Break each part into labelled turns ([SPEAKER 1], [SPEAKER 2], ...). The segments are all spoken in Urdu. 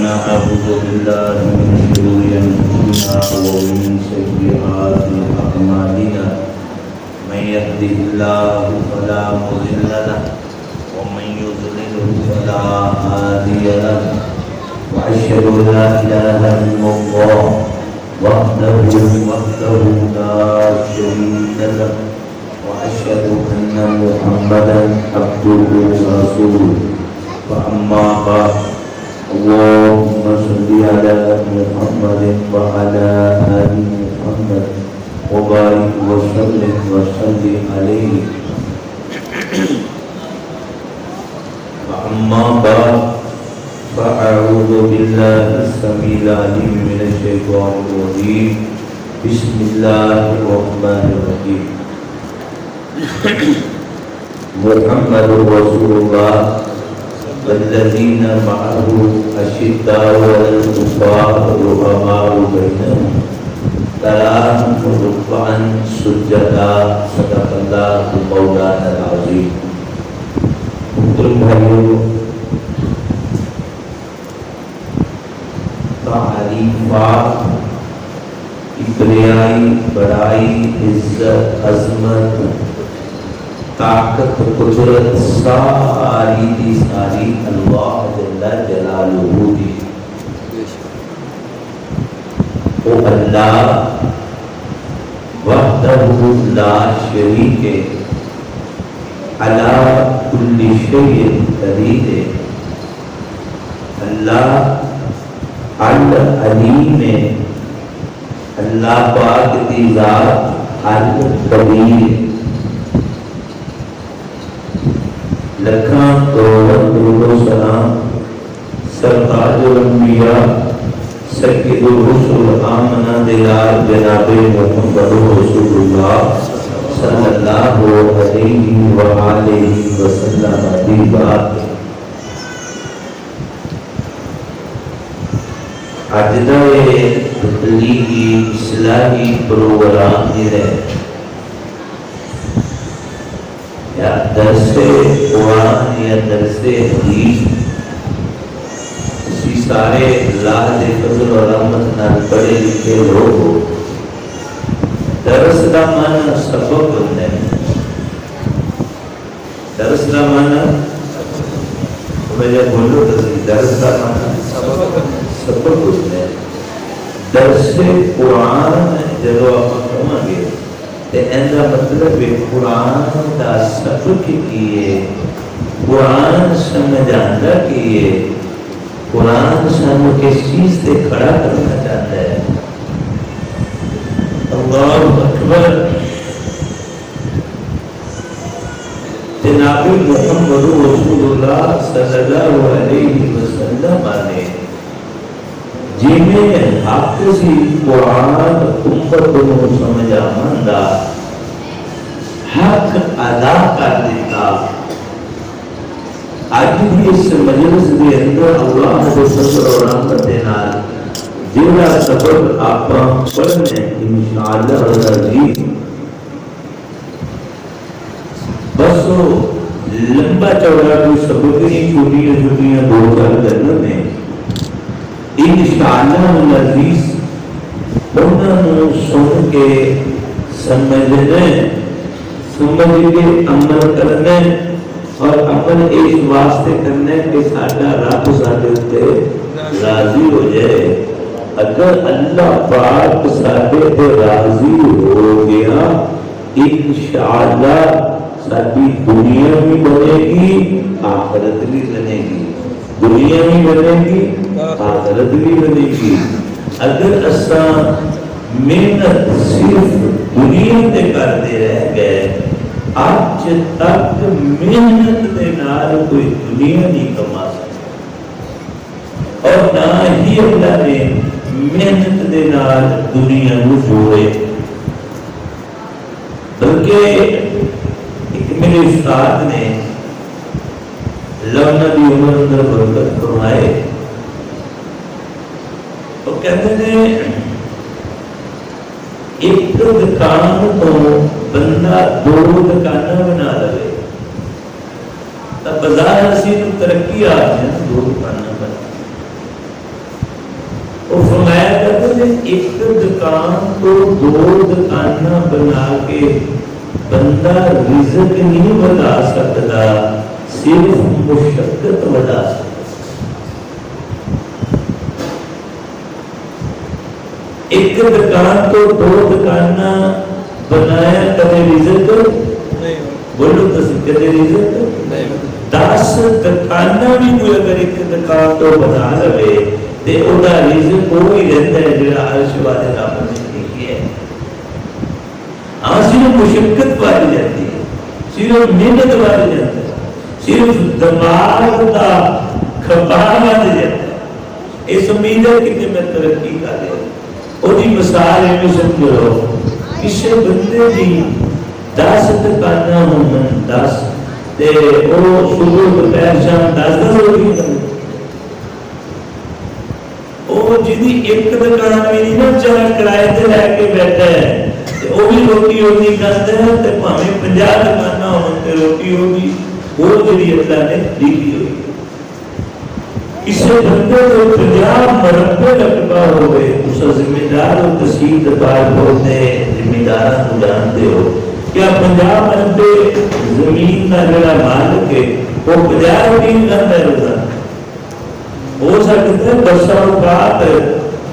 [SPEAKER 1] ونعوذ بالله من شرور أنفسنا ومن سيئات أعمالنا من يهده الله فلا مضل له ومن يضلل فلا هادي له وأشهد أن لا إله إلا الله وحده لا شريك له وأشهد أن محمدا عبده ورسوله فأما بعد اللهم صل على محمد وعلى آل محمد وبارك وسلم عليه فأما بعد فأعوذ بالله السميع العليم من الشيطان الرجيم بسم الله الرحمن الرحيم محمد رسول الله والذين معه أشداء على الكفار رحماء بينهم تراهم ركعا سجدا صدق الله مولانا العظيم. محترم بھائیوں، تعریفات کبریائی، بڑائی، عزت، عظمت، طاقت، قدرت ساری دی ساری اللہ جل جلالہ دی. وہ اللہ وحدہ لا شریک علی کل شیء قدیر. اللہ العلیم، اللہ پاک دی ذات القدیر. لکھاں درود و سلام سرتاج الانبیاء سید الرسل آمنہ دلال جناب محمد رسول اللہ صلی اللہ علیہ وآلہ وسلم. دی بات اج دا تبلیغی اصلاحی پروگرام ہے یا درس قرآن یا درس حدیث. اسی سارے اللہ دے فضل و رحمت نال پڑھے لکھے لوگ درس دا معنی سبق ہوتا ہے. درس دا معنی مجھے بولو درس دا معنی سبق ہوتا ہے. درس قرآن جدو آپ کہاں گے ایسا مطلب ہے قرآن دا سبق کیے، قرآن سمجھانا کیے، قرآن سانو کس چیز سے کھڑا کرنا چاہتا ہے. اللہ اکبر. جناب محمد رسول اللہ صلی اللہ علیہ وسلم نے جی میں حق سی قرآن امت کو سمجھا مندہ حق ادا کر دیتا. آج بھی اس مجلس کے اندر اللہ کے فضل و رحمت نال جیڑا سبق آپ پڑھنے انشاءاللہ العزیز بس لمبا چوڑا کوئی سبق نہیں، چھوٹیاں دو چار کرنا میں انشاءاللہ العزیز انہوں سن کے سمجھنے، سمجھ کے عمل کرنے اور عمل اس واسطے کرنے کہ ساڈا رب ساڈے تے راضی ہو جائے. اگر اللہ پاک ساڈے تے راضی ہو گیا انشاءاللہ ساری دنیا بھی بنے گی، آخرت بھی بنے گی. دنیا بھی بنے گی، آخرت بھی بنے گی. اگر اساں محنت صرف دنیا تے کرتے رہ گئے، آج تک محنت دے نال کوئی دنیا نہیں کما سکتا اور نہ ہی اللہ نے محنت دے نال دنیا کو جوڑے. بلکہ ایک میرے استاد نے لونا دی عمر اندر برکت فرمائے تو کہتے ہیں ایک دکان تو بندہ دو دکانہ بنا لے تب بازار اسی تو ترقی آ جائے دو دکانہ بنا. فرمایا کرتے ہیں ایک دکان تو دو دکاناں بنا کے بندہ رزق نہیں بتا سکتا، صرف مشقت بتا سکتا۔ ایک دکان تو دو دکاناں بنایا کدے رزق بولو تو کدے رزق 10 دکاناں بھی کوئی اگر ایک دکان تو بنا لے تے او دا رزق وہی رہتا ہے جڑا عرش والے رب نے لکھی ہے۔ صرف مشقت والی جاتی ہے، صرف محنت والی جاتی ہے، صرف دماغ دا کھپا والی جاتا ہے۔ اس امید ہے کہ میں ترقی کر لیا۔ وہی مثال ہے سمجھو کسی بندے دی 10 دکاناں ہون 10 تے وہ صبح دوپہر شام 10 روٹی کرے، وہ جدی ایک دکان بھی نہیں نا چلا کرائے تے لے کے بیٹھا ہے تے وہ بھی روٹی ہوتی کرتا ہے تے بھاویں 50 دکاناں ہون تے روٹی ہوگی وہ جڑی اللہ نے لکھی ہوئی۔ کسی بندے کو 50 مربع رقبہ ہوئے اس ذمہ دار و تسید دار ہوتے ذمہ داراں کو جانتے ہو کیا 50 مربع زمین کا جڑا مالک ہے وہ 50 روٹی کرتا ہے روزانہ؟ ہو سکتا ہے بسا اوقات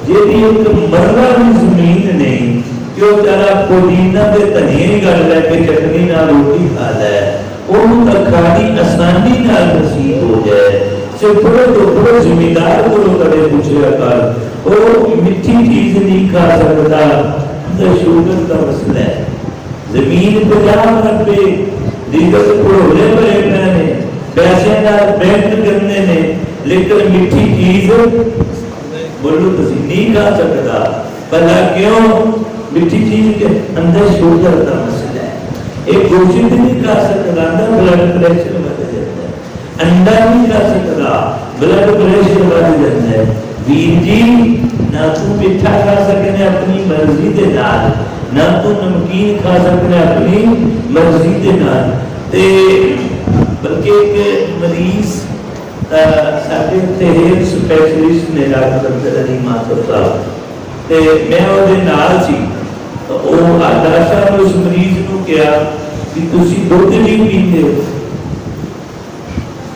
[SPEAKER 1] جیڑی ایک مرلہ بھی زمین نہیں کہ وہ چلا پودینہ دے دھنیا گل لے کے چٹنی نال روٹی کھا لے وہ کھانی آسانی نال نصیب ہو جائے۔ سے بڑے تو بڑے ذمہ دار کو کدے پوچھا کر وہ میٹھی چیز نہیں کھا سکتا، شوگر کا مسئلہ ہے۔ زمین 50 مربع دیگر پڑھولے بڑے پہنے پیسے نال بینک کرنے نے لیکن میٹھی چیز بولو تسی نہیں کھا سکتا۔ بھلا کیوں؟ میٹھی چیز کے اندر شوگر کا مسئلہ ہے۔ ایک گوشت نہیں کھا سکتا، اندر بلڈ پریشر بڑھ جاتا ہے، انڈا نہیں کھا سکتا، بلڈ پریشر بڑھ جاتا ہے۔ ویر جی نہ تو میٹھا کھا سکنے اپنی مرضی دے نال، نہ تو نمکین کھا سکنے اپنی مرضی دے نال۔ بلکہ ایک مریض ساڈے تے ہیلتھ سپیشلسٹ نے ڈاکٹر عبد العلی ماطر صاحب تے میں او دے نال سی، تو او ڈاکٹر صاحب نے اس مریض نو کہا کہ تسی دودھ نہیں پیندے ہو؟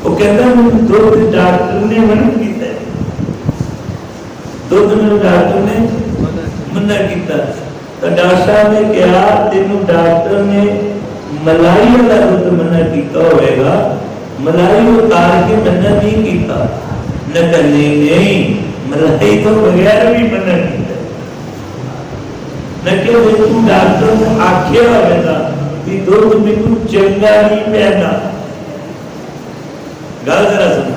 [SPEAKER 1] وہ کہتا ہے دودھ ڈاکٹر نے منع کیتا ہے، دودھ میں ڈاکٹر نے منع کیتا۔ تو ڈاکٹر صاحب نے کہا تینوں ڈاکٹر نے ملائی والا دودھ منع کیتا ہوئے گا، ملائی اتار کے منع نہیں کیتا۔ نہ کرنے نہیں، ملائی تو بغیر بھی منع کیتا، نہ کہ تو ڈاکٹر نے آکھیا ہوئے گا کہ دودھ میں تو چنگا نہیں پہنا۔ گل ذرا سن،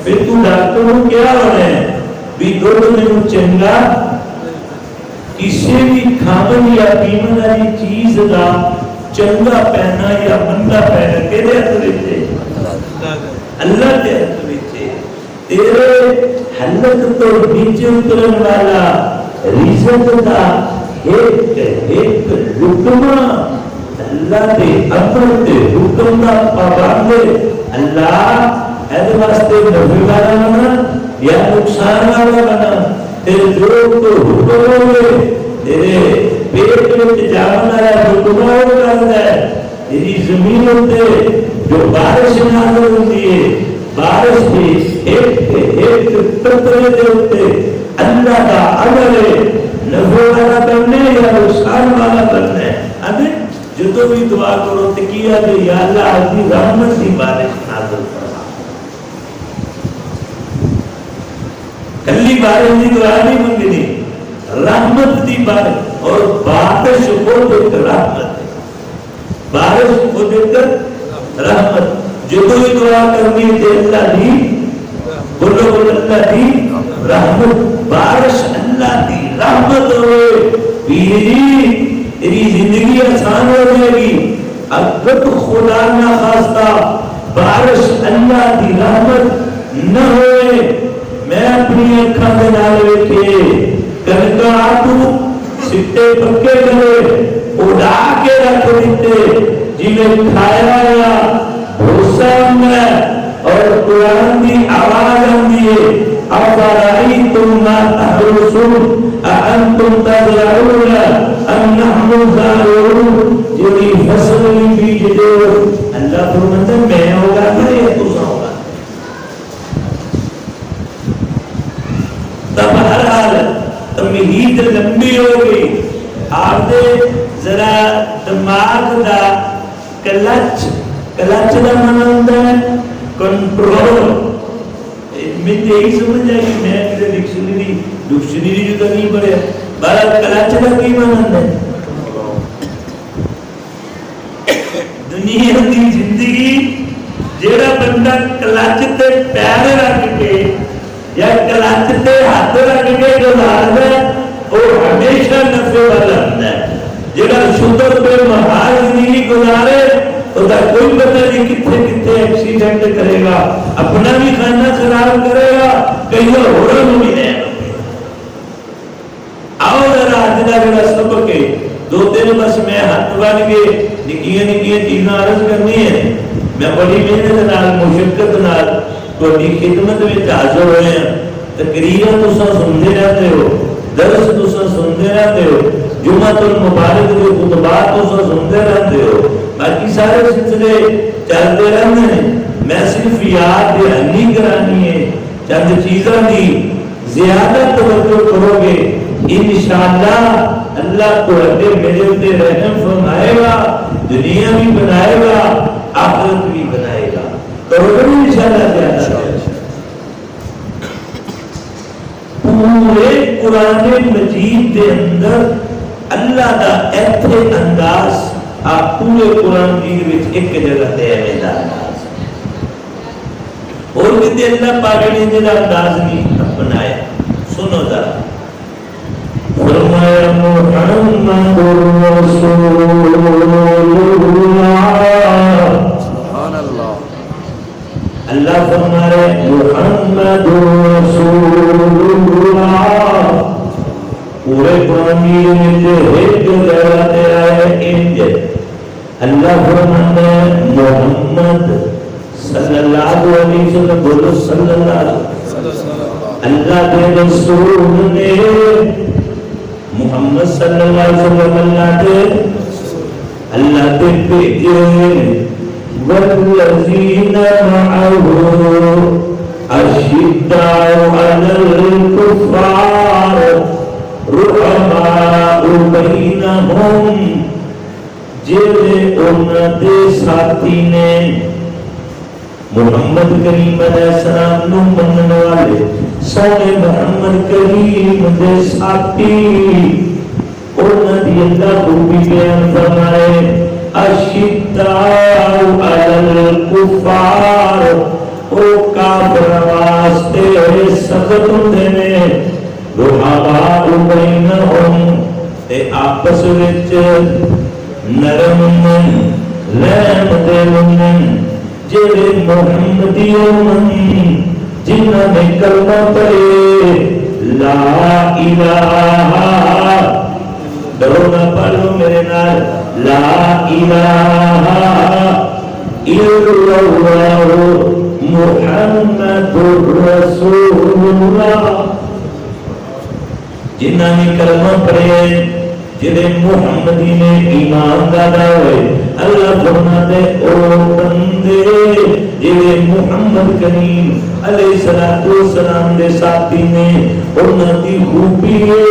[SPEAKER 1] پھر تو ڈاکٹر کو کیا ہونا ہے بھی دودھ میں چنگا کسی بھی کھاون یا پیمن والی چیز کا چنگا پہنا یا مندا پہنا کہدے ہاتھ وچ ہے؟ اللہ کے ہاتھ وچ ہے۔ تیرے حلق تو نیچے اترن والا رزق دا ایک لقمہ اللہ دے امر دے حکم دا پابند اللہ ایسے واسطے نفع والا بنا یا نقصان والا بنا، تیرے جو تو حکم ہوئے تیرے پیٹ میں جاون والا حکم ہوتا ہے۔ تیری زمین ہوتے جو بارش نازل ہوتی ہے، بارش بھی ایک قطرے دے ہوتے اللہ کا امر ہے نفع والا کرنے یا نقصان والا کرنے۔ ابھی جدو بھی دعا کرو تو کیا کہ یا اللہ اپنی رحمت کی بارش نازل فرما۔ کلی بارش کی دعا نہیں منگنی، رحمت کی بارش، اور بارش خود ایک رحمت ہے، بارش خود ایک رحمت۔ جدو بھی دعا کرنی ہے اللہ دی بولو اللہ دی رحمت، بارش اللہ دی رحمت ہوئے بیری تیری زندگی آسان ہو جائے گی۔ اگر خدا نہ خواستہ بارش اللہ کی رحمت نہ ہوئے، میں اپنی اکھاں دے نال ویکھے کنکا آٹو سٹے پکے کرے اڑا کے رکھ دیتے جنہیں کھایا یا بھوسا ہوں اور قرآن کی آواز آندی ہے، افرأيتم ما تحرثون اانتم تزرعون ام نحن الزارعون جڑی فصل بیج دو اللہ فرماتا ہے میں ہوگا کہ یہ تو ہوگا. تب ہر حال تمہید لمبی ہو گئی. آپ دے ذرا دماغ دا کلچ دا مانا ہوتا ہے کنٹرول. میں یہی سمجھ آئی میں کسی ڈکشنری جو تو نہیں پڑھے بارہ کلچ دا کی مانا ہوتا ہے. دنیا کی زندگی جیڑا بندہ کلچ تے پیر رکھ کے یا کلچ تے ہاتھ رکھ کے گزارتا ہے وہ ہمیشہ نفع والا ہوتا ہے. جڑا شکر پہ محال زندگی گزارے اس کا کوئی پتہ نہیں کتنے کتنے ایکسیڈنٹ کرے گا, اپنا بھی کھانا خراب کرے گا, کہیں اور بھی نہیں. آؤ ذرا آج کا جڑا سبق ہے دو تین بس میں ہاتھ بن کے نکیاں چیزاں عرض کرنی ہے. میں بڑی محنت نال مشقت نال تہاڈی خدمت وچ حاضر ہوئے ہیں. تقریراں تساں سنتے رہتے ہو, درس تساں سنتے رہتے ہو, جمعۃ المبارک کے خطبات تساں سنتے رہتے ہو, باقی سارے سلسلے چلتے رہتے ہیں. میں صرف یاد دہانی کرانی ہے چند چیزاں دی. زیادہ توجہ کرو گے انشاءاللہ اللہ تہاڈے میرے تے رحم فرمائے گا, دنیا بھی بنائے گا آخرت بھی بنائے گا. کرو گے انشاءاللہ زیادہ. پورے قرآن مجید دے اندر اللہ دا ایتھے انداز آپ پورے قرآن مجید وچ ایک جگہ تے ایویں دا انداز اور کتے اللہ پاک نے جڑا انداز نہیں اپنایا. سنو ذرا فرمایا محمد رسول اللہ. اللہ فرما رہے محمد رسول اللہ. پورے قرآن میں ایک جگہ تے آئے انج اللہ فرماتا ہے محمد صلی اللہ علیہ وسلم. بولو صلی اللہ علیہ وسلم. اللہ کے رسول نے محمد صلی اللہ علیہ وسلم اللہ کے بھیجے. والذین معه اشداء علی الکفار رحماء بینہم. جڑے انہاں دے ساتھی نے محمد کریم علیہ السلام نو منن والے سونے محمد کریم دے ساتھی انہاں دی اللہ خوبی بیان فرمائے. اشداء علی الکفار او کافر واسطے سخت ہوندے نے. رحماء بینہم تے آپس وچ نرم رحم دے من. جڑے محمدیوں من جنہاں نے کلمہ پڑھے لا الہ, ڈرو نہ پڑھو میرے نال, لا الہ الا اللہ محمد رسول اللہ. جنہاں نے کلمہ پڑھے جڑے محمدی نے ایمان دادا ہوئے اللہ فرماتے او بندے جڑے محمد کریم علیہ السلام دے ساتھی نے انہاں دی خوبی ہے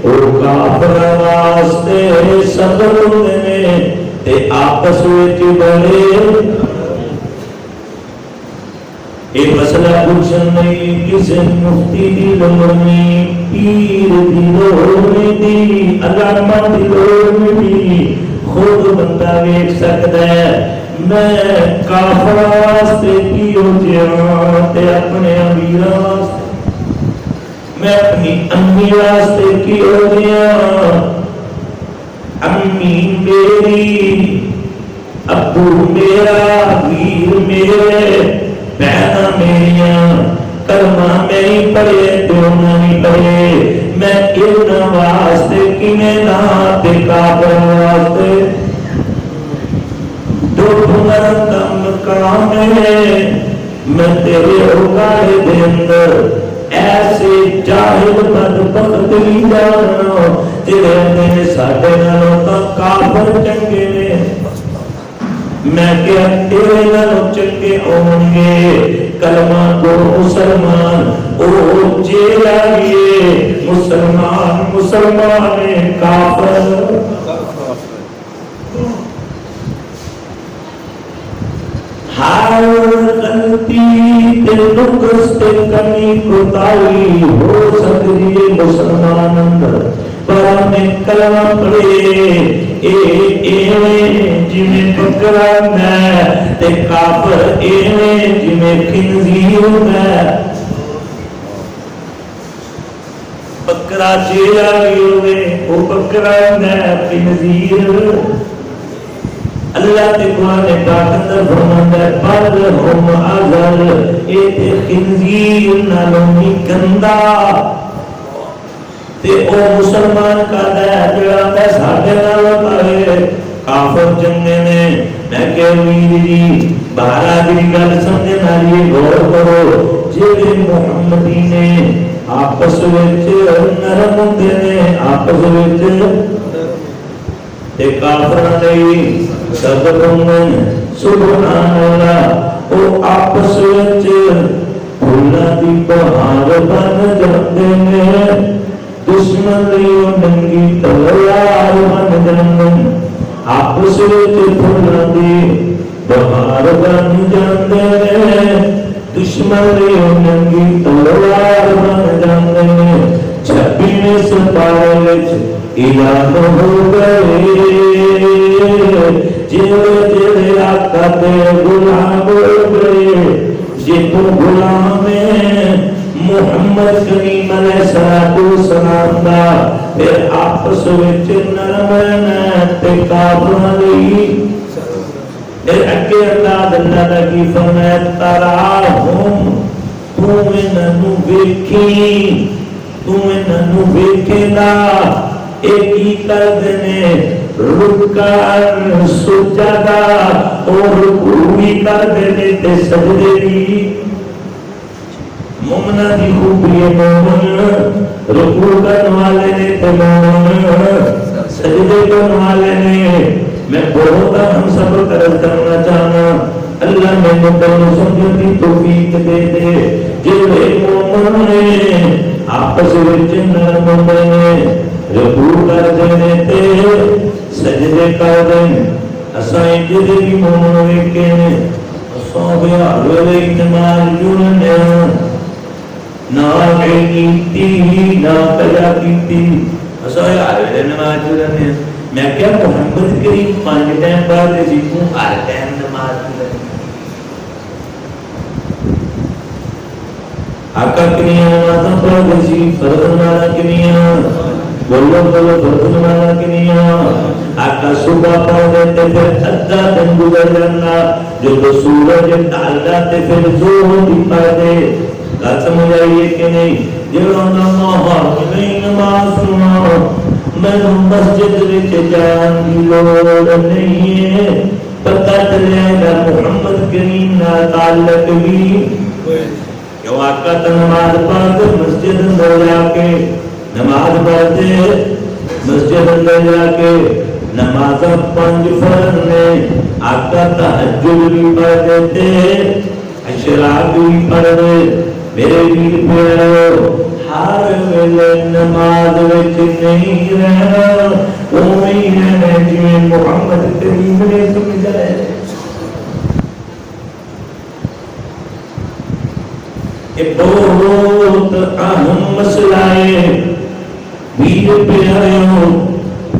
[SPEAKER 1] او کافر واسطے صبر ہوندے نے تے آپس وچ بڑے. اے مسئلہ پوچھن نہیں کسی مفتی دی لمنی پیر دی لوڑ دی علامہ دی لوڑ دی, خود بندہ ویکھ سکتا ہے. میں کافر واسطے کی ہو جاں تے اپنے امیر واسطے, میں اپنی امی واسطے کی ہو جاں. امی میری, ابو میرا, ویر میرے, بہنا میریاں, کلمہ میں ہی پڑھے دونوں نہیں پڑھے. میں ان واسطے کی میں ناتے کافر واسطے دو بھنگر کا مقام ہے. میں تیرے اوکارے دے اندر ایسے جاہل بدبخت بھی جاننا جڑے نے ساڈے نالوں تاں کافر چنگے نے میں کیا تیرے نالوں چنگے ہون گے کلمہ کو مسلمان او جیل آئیے مسلمان کافر ہر غلطی تے نقص تے کمی کوتاہی ہو سکتی ہے مسلمان اندر پر میں کلمہ پڑھے ایویں جویں بکرا ہے تے کافر ایویں جویں خنزیر ہے بکرا چیرا بھی ہوئے وہ بکرا ہے خنزیر اللہ تے قرآن پاک اندر فرماتا ہے بل ہم اذل اے تے خنزیر نالوں بھی گندا تے او مسلمان کا جڑا تے ساڈے نال پائے کافر چنگے نے میں کہ ویر جی بارہ دی گل سمجھن والی غور کرو جڑے محمدی نے آپس وچ نرم ہوندے نے آپس وچ تے کافراں لئی سبحان اللہ او آپس وچ پھولاں دی بہار بن جاندے نے دشمن لئی ننگی تلوار بن جاندے آپس وچ پھولاں دی بہار بن جاندے نے دشمن لئی ننگی تلوار بن جاندے نے 26ویں سپارے وچ اعلان ہو گئے جڑے آقا تے غلام ہو گئے جتوں غلام محمد کریم علیہ السلام دا پھر آپس وچ نرم تے کافراں لئی پھر اگے اللہ دا کی فرمایا تراہم تو انہاں ویکھی تو انہاں ویکھدا ایک ہی کردے نے رکعن سجدہ اور رکوع بھی کردے نے تے سجدے بھی مومنہ دی خوبی مومن رکوع کرنے والے نے تے مومن سجدے کرنے والے نے میں بہت ہم سب قرض کرنا چاہنا اللہ میں مدن سمجھتی توفیق دے دے جڑے مومن نے آپس وچ نرم ہوندے نے رکوع کر دینے تے سجدے کر دینے اساں جدے بھی مومن ویکھے نے اساں بیار ویلے نماز جڑنے نہ کیتی نہ کیا کیتی اساں یار ویلے نماز جڑنے میں کیا محمد کریم 5 ٹائم بعد جی تو ہر ٹائم نماز پڑھے آقا کنیاں نمازاں پڑھ جی فرض نمازاں کنیاں بولو بولو فرض نمازاں کنیاں آقا صبح پڑھ دیتے پھر ادھا دن گزر جانا جو تو سورج ڈال جاتے پھر زور بھی پڑھ دے گل سمجھ آئیے کہ نہیں جڑوں دا ماحول نہیں نماز سنا میں مسجد وچ جان دی لوڑ نہیں ہے پتہ چلے گا محمد کریم نال تعلق بھی کیوں آقا تو نماز پڑھ مسجد اندر جا کے نماز پڑھتے مسجد اندر جا کے نماز 5 فرض نے آقا تہجد بھی پڑھ دیتے اشراق بھی پڑھ دے میرے ویر پیارو ہر ویلے نماز وچ نہیں رہنا اوویں ہی رہنا جویں محمد کریم نے سمجھایا یہ بہت اہم مسئلہ ہے ویر پیارو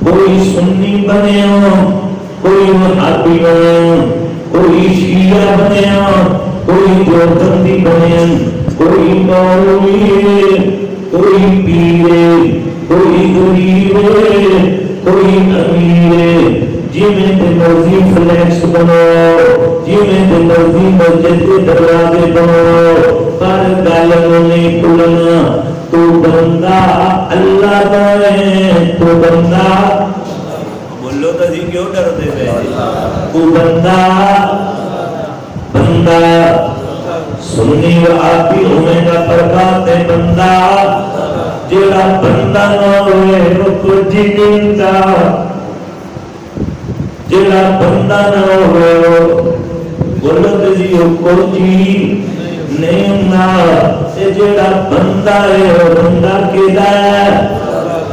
[SPEAKER 1] کوئی سنی بنیا کوئی وہابی بنیا کوئی شیعہ بنیا کوئی دیوبندی بنیا کوئی مولوی کوئی پیر کوئی غریب کوئی امیر جویں تے مرضی فلیکس بناؤ جویں تے مرضی مسجد کے دروازے بناؤ پر گل نہیں کھلنا تو بندہ اللہ دا ہے تو بندہ بولو تو جی کیوں ڈرتے پے تو بندہ سنی و آتی ہونے کا فرقات بندہ جیڑا بندہ نہ ہوئے وہ کچھ نہیں کا جیڑا بندہ نہ ہوئے غلط جی وہ کچھ نہیں نہ جیڑا بندہ ہے وہ بندہ کیدا ہے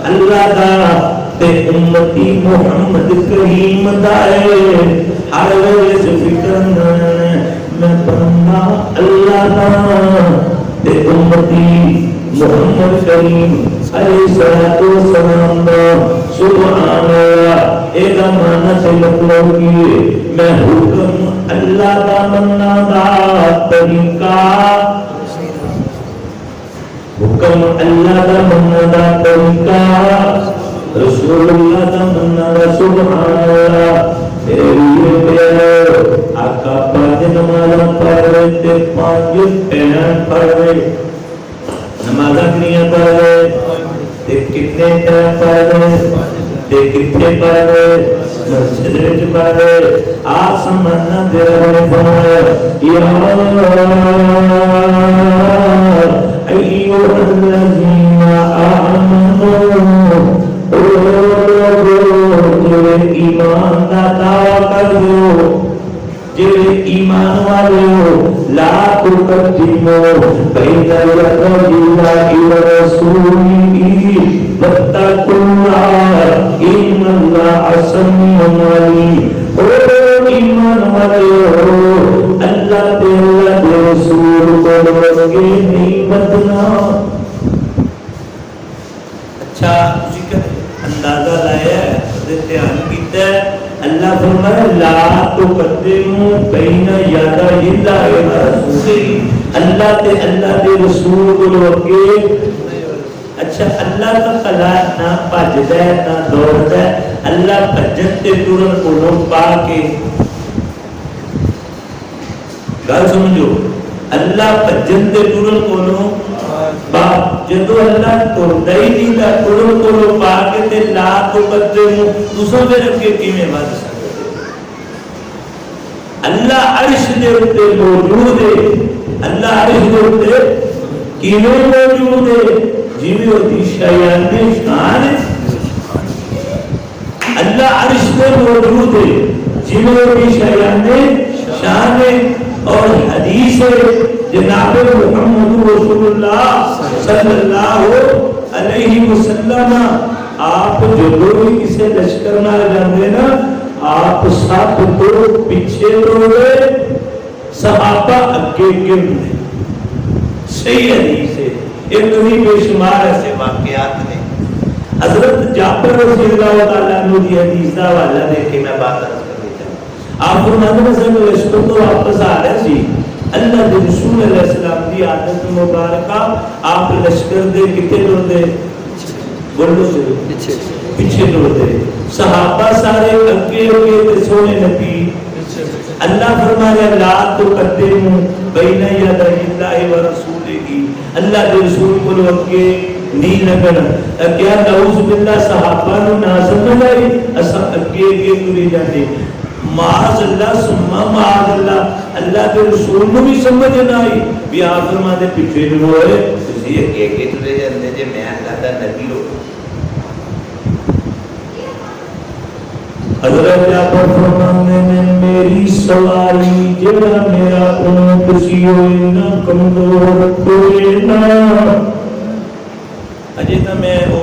[SPEAKER 1] اللہ دا تے امتی محمد کریم دائے ہر ویلے سے فکر میں بندہ اللہ دا تے امتی محمد کریم علیہ السلام دا سبحان اللہ ایدہ مانا سے مطلب کی میں حکم اللہ دا مننا دا طریقہ حکم اللہ دا مننا دا طریقہ رسول اللہ دا مننا دا سبحان اللہ میرے پیارے آقا پانچ نمازاں پڑھ رہے تھے پانچ پہن پڑھ رہے نمازاں کنیاں پڑھ رہے تے کتنے ٹائم پڑھ رہے تے کتنے پڑھ رہے مسجد وچ پڑھ رہے آسمان دے رہے فرمایا یا ایھا الذین آمنوا ایمان دا دعویٰ کر دو جڑے ایمان والے ہو لا تقدموا بین یدی اللہ ورسولہ واتقوا اللہ ان اللہ سمیع علیم او ایمان والے ہو اللہ تے اللہ دے رسول کو لگے نہیں بدنا اچھا ذکر اندازہ لایا ہے دھیان کیتا ہے اللہ فرمائے لا تقدموا بین یدی اللہ ورسولہ اللہ تے اللہ دے رسول کو اگے اچھا اللہ کا قضا نہ بھجدا ہے نہ دوڑدا ہے اللہ بھجن تے ٹرن کولوں پا کے گل سمجھو اللہ بھجن تے ٹرن کولوں جدو اللہ ٹردا ہی نہیں تا ٹرن کولوں پا کے تے لا تقدموا تساں پھر اگے کیویں ود سکدے اللہ عرش دے اوپر موجود ہے اللہ عرش دے اوپر کیویں موجود ہے جیویں ہوتی شیان شان اللہ عرش پہ موجود ہے جیویں ہوتی شیان شان اور حدیث جناب محمد رسول اللہ صلی اللہ علیہ وسلم آپ جو بھی کسی لشکر نہ جاندے نا آپ ساتھ تو پیچھے دوڑے صحابہ اگے گرنے صحیح حدیث ہے ایک بھی بے شمار ایسے واقعات نے حضرت جعفر رضی اللہ تعالیٰ عنہ کی حدیث کا حوالہ دے کے میں بات عرض کر دیتا ہوں آپ فرماتے ہیں کہ لشکر تو واپس آ رہے سی اللہ کے رسول علیہ السلام کی عادت مبارکہ آپ لشکر دے کتے ٹر دے بولو سے پیچھے ٹر دے صحابہ سارے اگے ہوئے تے سونے نبی اللہ فرمایا لا تقدموا بین یدی اللہ ورسولہ اللہ کے رسول کو اگے نہیں لگنا کیا نعوذ باللہ صحابہ نو نہ سمجھ آئی اسا اگے اگے ٹری جاندے معاذ اللہ ثم معاذ اللہ اللہ کے رسول نو بھی سمجھ نہ آئی بھی آپ فرماتے پیچھے جو ہوئے تسی اگے اگے ٹرے جاندے جے میں اللہ دا نبی ہوں حضرت جعفر فرمانے میں میری سواری جڑا میرا اونٹ سی ہوئے نہ کمزور کوئے نہ اجے تو میں وہ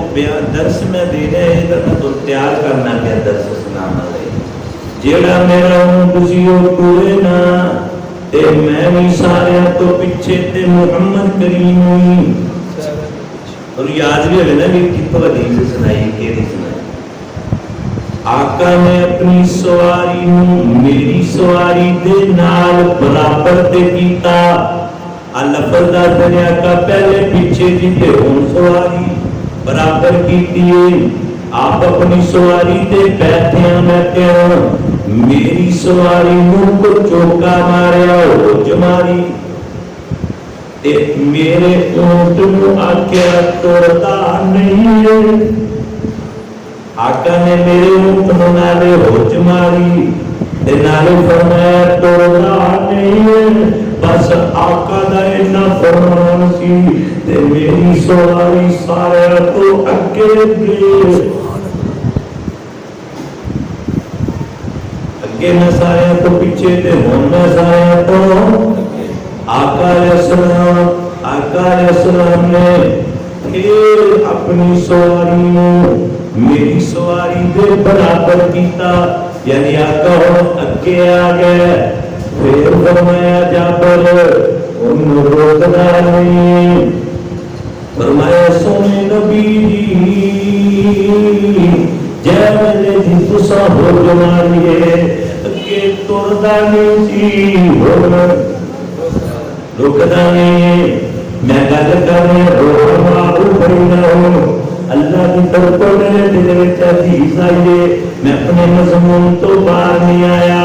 [SPEAKER 1] درس میں دے رہے ہیں تو میں تو تیار کرنا پیا درس سنانا لے جڑا میرا اونٹ سی ہوئے نہ تے میں بھی سارے تو پیچھے تے محمد کریم ہوئی اور یاد بھی ہوئے نا کہ کتوں حدیث سنائی کیڑی سنائی آقا نے اپنی سواری میری سواری دے نال برابر تے کیتا لفظ دا دنیا کا پہلے پیچھے جیتے ہون سواری برابر کیتی ہے آپ اپنی سواری تے بیٹھے ہیں میں کہوں میری سواری نو کو چوکا ماریا ہو جماری تے میرے اونٹ نو آکیا توڑتا نہیں ہے آقا نے میرے اونٹ نالے ہوچ ماری نالے فرمایا توڑنا نہیں ہے بس آقا دا اینا فرمان سی تے میری سواری سارے تو اگے گئے اگے میں سارے تو پیچھے تے ہون میں سارے تو آقا علیہ السلام نے پھر اپنی سواری میری سواری دے برابر کیتا یعنی آقا ہوں اگے آ گئے پھر فرمایا جابر ان روکنا نہیں فرمایا سونے نبی جے ملے جی تسا ہو جمالیے اگے توردہ نہیں جی ہونا رکنا نہیں میں گل کر رہے روحما بینہم اللہ کی طرف میرے دل میں حدیث آئیے میں اپنے مضمون تو باہر نہیں آیا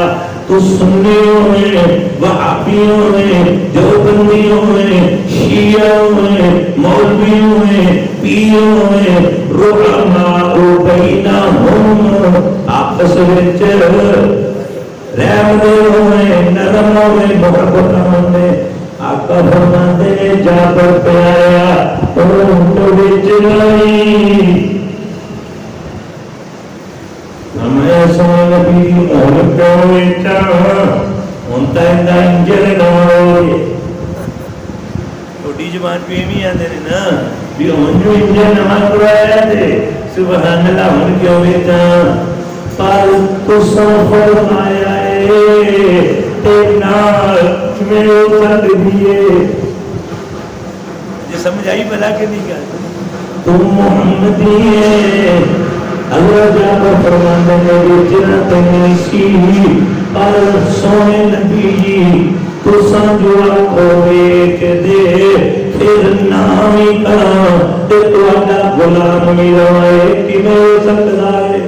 [SPEAKER 1] تو سنیوں میں وہابیوں میں دیوبندیوں میں شیعوں میں مولویوں میں پیروں میں رحماء بینہم آپس وچ رحم دے ہوئے نرم ہوئے محبت میں آقا فرماتے ہیں جابر پہ آیا اونٹ وچ نہیں ہمیں سونے نبی دی اونٹ پہ وچ اونٹا دا انجن نہ ہوئے چھوٹی زبان پہ بھی آتے ہیں نا بھی اونٹ انجن نہ کروایا تھے سبحان اللہ ہن کیوں وچ پر تسا فرمایا سمجھ آئی بلا کے نہیں کہا تم محمدی ہے اللہ جابر فرمانے میں جنت میں سی پر سونے نبی جی تو سنجوا کوئے کہ دے پھر نامی کرا تے تو اڈا غلام بھی روائے کہ میں سکتا ہے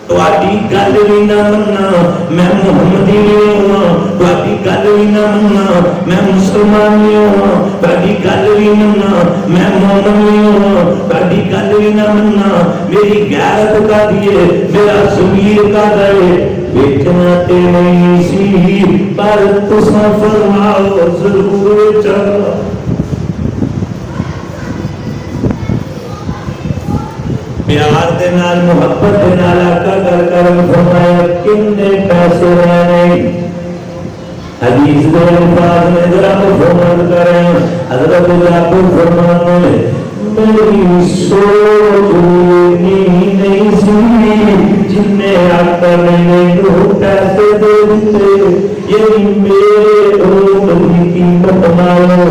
[SPEAKER 1] تواڈی گل وی نہ مننا میں محمدی نہیں ہوں تواڈی گل وی نہ مننا میں مسلمان نہیں ہوں تواڈی گل وی نہ مننا میں مومن نہیں ہوں تواڈی گل وی نہ مننا میری غیرت کا دیے میرا ضمیر کا دے بیچنا تے نہیں سی پر تساں فرماؤ ضرور چلا پیار دے نال محبت دے نال آقا کر کرم فرمایا کنے پیسے رہنے حدیث دے الفاظ میں ذرا فرمان کریں حضرت جابر فرمانے میری سوچ نہیں سی جن نے آقا میرے کو پیسے دے دیتے یہ میرے عمر کی قیمت مانو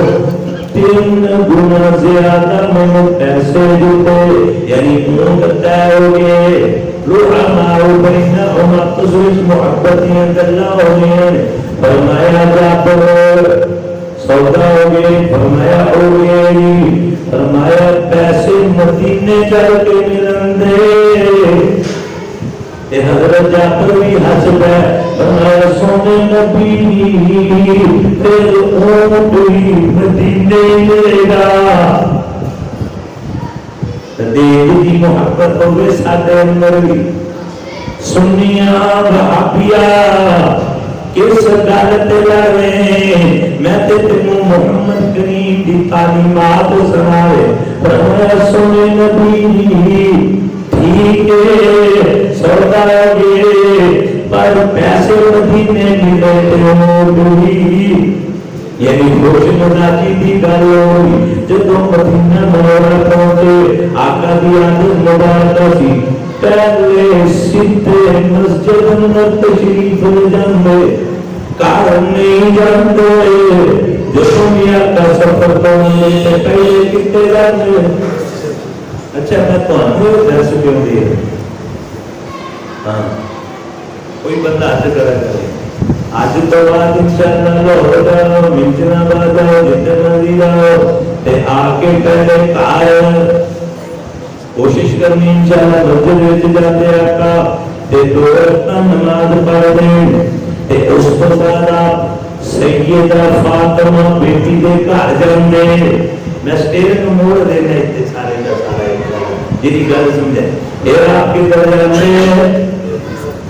[SPEAKER 1] 3 گنا زیادہ میں پیسے دیتے یعنی اونٹ طے ہو گئے رحماء بینہم آپس وچ محبتیاں گلاں ہو گئیں فرمایا جابر سودا ہو گئے فرمایا ہو گئے فرمایا پیسے مدینے چل کے ملن دے تے حضرت جابر بھی ہنس پے فرمایا سونے نبی پھر اونٹ بھی مدینے لے گا دل دی محبت ہوئے ساڈے اندر بھی سنیاں وہابیا کس گل تے لڑے میں تے تینوں محمد کریم دی تعلیمات سناوے فرمایا سونے نبی ٹھیک ہے سودا گئے پر پیسے مدینے ملے تے موڑی یعنی خوش مزاجی دی گل ہوئی جدوں مدینہ منورہ پہنچے آقا دی عادت مبارکہ سی پہلے سیدھے مسجد اندر تشریف لے جاندے گھر نہیں جاندے جدوں بھی آقا سفر کرنے سے پہلے کتے جاندے اچھا میں تانوں دس کیوں دے ہاں کوئی بندہ ہاتھ کرا کرے آج تو بعد انشاءاللہ لوٹا ملچنا بادا جتنا دیا تے آکے پہلے کار کوشش کرنی انشاءاللہ مسجد وچ جاتے آقا تے 2 رکعت نماز پڑھ دیں تے اس تو بعد آپ سیدہ فاطمہ بیٹی دے گھر جاندے میں سٹیج کو موڑ دینا اتنے سارے کا سارا جی گل سمجھے پھر آپ کی طرح جاندے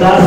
[SPEAKER 1] 10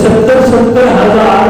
[SPEAKER 1] 70,000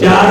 [SPEAKER 1] 4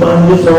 [SPEAKER 1] 500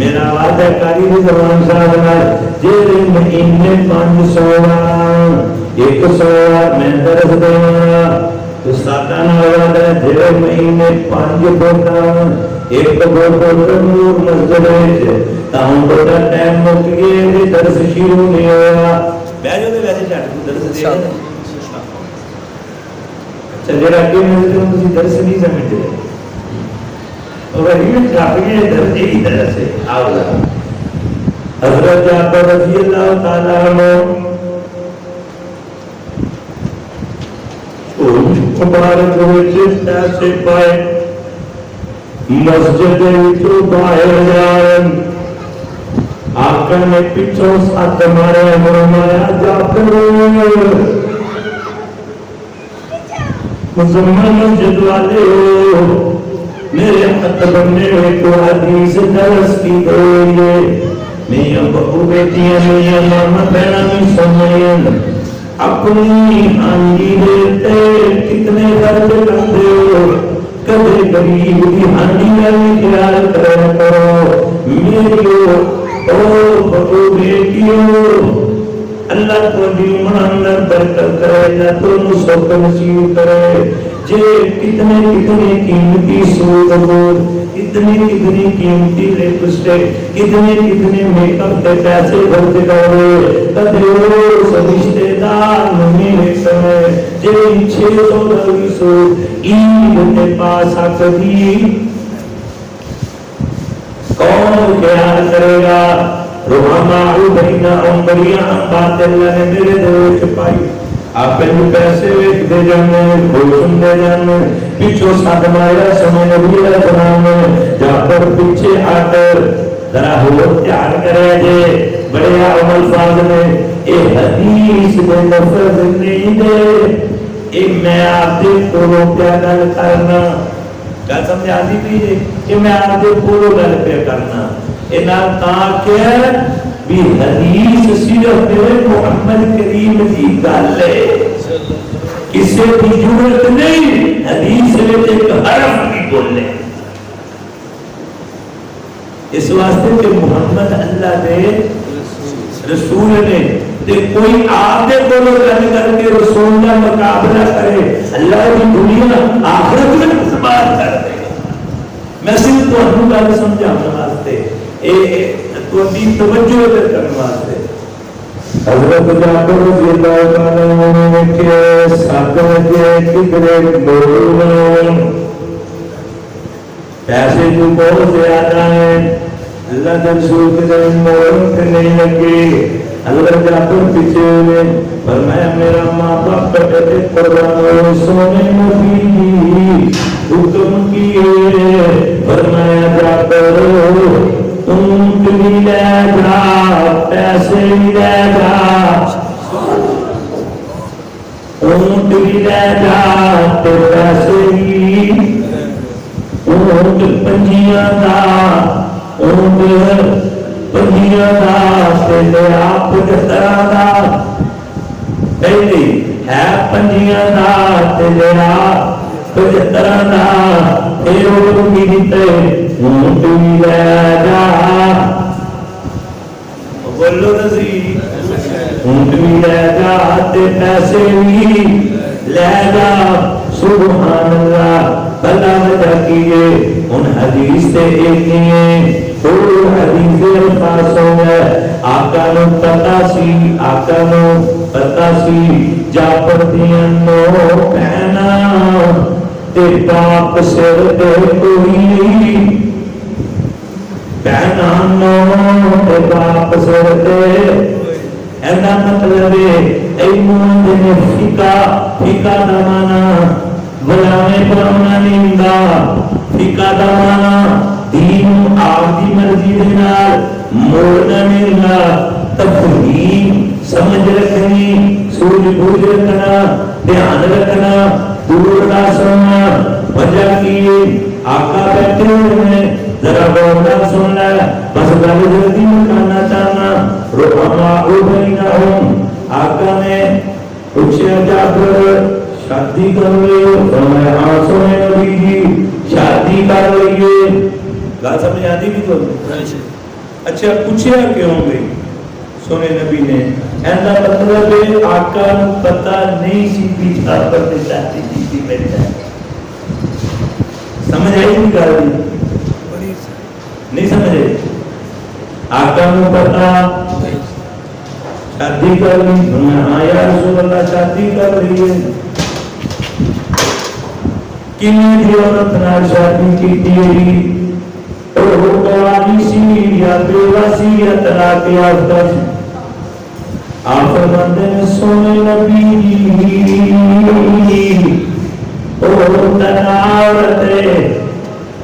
[SPEAKER 1] میرا وعدہ کاری دی زبان صاحب نال جے مہینے 500 100 میں درس دیواں تو ساتاں وعدہ جے مہینے 5 بوتاں ایک بوتل نور مسجد وچ تاں بڑا ٹائم مک گئے درس شروع نہیں ہوا بیٹھ جو ویسے چٹ درس دے چلے رکھ کے میں درس نہیں سمجھتے اور یہ کافی درس ہی درس ہے آؤ حضرت جعفر رضی اللہ تعالیٰ عنہ مبارک ہوئے پیسے پائے مسجد وچوں باہر جان آقا نے پیچھوں ساتھ مارے فرمایا جعفر مسلمان مسجد والے ہو میرے ہاتھ بننے ہوئے کو حدیث درس کی دوئے میاں بہو بیٹیاں میاں ماما بہنا میں سمجھیں اپنی ہانگی دیتے کتنے درد کرتے ہو کبھی غریب کی ہانگی میں بھی خیال کرو میری او بہو بیٹیوں اللہ کو بھی عمر اندر برکت کرے اللہ تو نصرت نصیب کرے جے کتنے قیمتی سوٹ بوٹ اتنی قیمتی لپسٹک اتنے میک اپ کے پیسے خرچ کرے کبھی وہ رشتے دار نہیں سمے جے 600 سوٹ عید کے پاس آ کبھی کون خیال کرے گا روحانہ بہینا بڑیاں بات اللہ نے میرے دل چھپائی آپ نے پیسے ویک دے جانے خوشن دے جانے پیچھو ساتھ مایا سمے نبی علیہ السلام جا کر پیچھے آ کر ذرا حضور تیار کرے جے بڑے عمل فاض میں اے حدیث دے لفظ نہیں دے اے میں آپ دے کو روپیا گل کرنا گل سمجھ آتی بھی کہ میں آپ دے کو گل پہ کرنا انہاں تاکہ بھی حدیث صرف محمد کریم کی گل ہے کسی کی ضرورت نہیں حدیث میں ایک حرف بھی بولنے اس واسطے کہ محمد اللہ دے رسول نے تے کوئی آپ دے بولو گل کر کے رسول کا مقابلہ کرے اللہ کی دنیا آخرت میں اعتبار کر دے میں صرف تو گل سمجھانے واسطے تو دین توجہ کرنے واسطے حضرت جعفر رضی اللہ تعالیٰ عنہ کے ساتھ کے کتنے لوگ پیسے جو بہت زیادہ ہیں اللہ کے رسول کے دن مولن کرنے لگے حضرت جعفر پیچھے ہوئے فرمایا میرا ماں باپ کہتے قربان سونے نبی حکم کیے فرمایا جعفر اونٹ بھی لے جا پیسے بھی لے جا اونٹ بھی لے جا تو پیسے بھی اونٹ پنجیاں دا اونٹ پنجیاں دا تے لے آپ جترا دا پہلی ہے پنجیاں دا تے لے آپ جترا دا پھر اونٹ بھی دیتے اونٹ بھی لے جا بولو نزی اونٹ بھی لے جا تے پیسے بھی لے جا سبحان اللہ بلا وجہ کیے ان حدیث سے ایک نہیں دو حدیث الفاظ ہو گئے آقا نو پتا سی جا پردیاں نو پہنا تے باپ سر تے کوئی پہنا نو تے باپ سر تے ایسا مطلب ہے ایمان دے فقہ دا مانا غلامے پرانا نہیں دا فقہ دا مانا دین آپ دی مرضی دے نال موڑنا نہیں دا تفہیم سمجھ رکھنی سوچ بوجھ رکھنا دھیان رکھنا دور نہ سننا وجہ کی آقا بیٹھے ہوئے ذرا غور نہ سننا بس گل جلدی مکانا چاہنا رحماء بینہم آقا نے پوچھا جعفر شادی کر رہے ہو فرمایا ہاں سنے نبی جی شادی کر رہی ہے گل سمجھ آتی بھی تو اچھا پوچھیا کیوں گئی سونے نبی نے ایسا مطلب ہے آقا نو پتہ نہیں سی پیچھا پر تے چاچی کی تھی بیٹھا سمجھ آئی نہیں گل نہیں سمجھ آئی آقا نو پتہ شادی کر لی ہاں یا رسول اللہ شادی کر رہی ہے کنہیں دی عورت نال شادی کی تھی او قوانی سی یا بیوہ یا طلاق یافتہ سی آپ فرماتے ہیں سونے نبی او تناورت ہے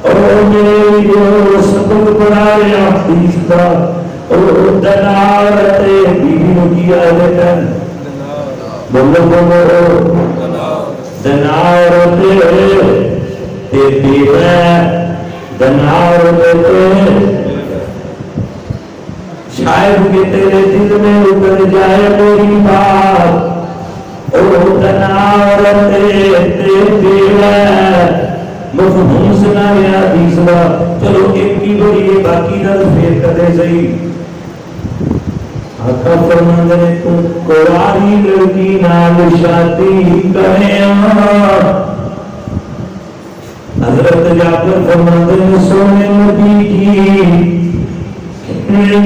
[SPEAKER 1] او میرے جو سبق پڑھا رہے حدیث کا او تناورت ہے بیوی نو کیا دیتا ہے بولو بولو تناورت ہے تے بیوہ تناورت ہے شاید کہ تیرے دل میں اتر جائے میری بات او تناورت تیرے مفہوم سنا گیا تیسرا چلو ایک کی بڑی ہے باقی نہ پھر کدے صحیح آقا فرماندے نے تم کواری لڑکی نال شادی کرے حضرت جعفر فرماندے نے سونے نبی کی میری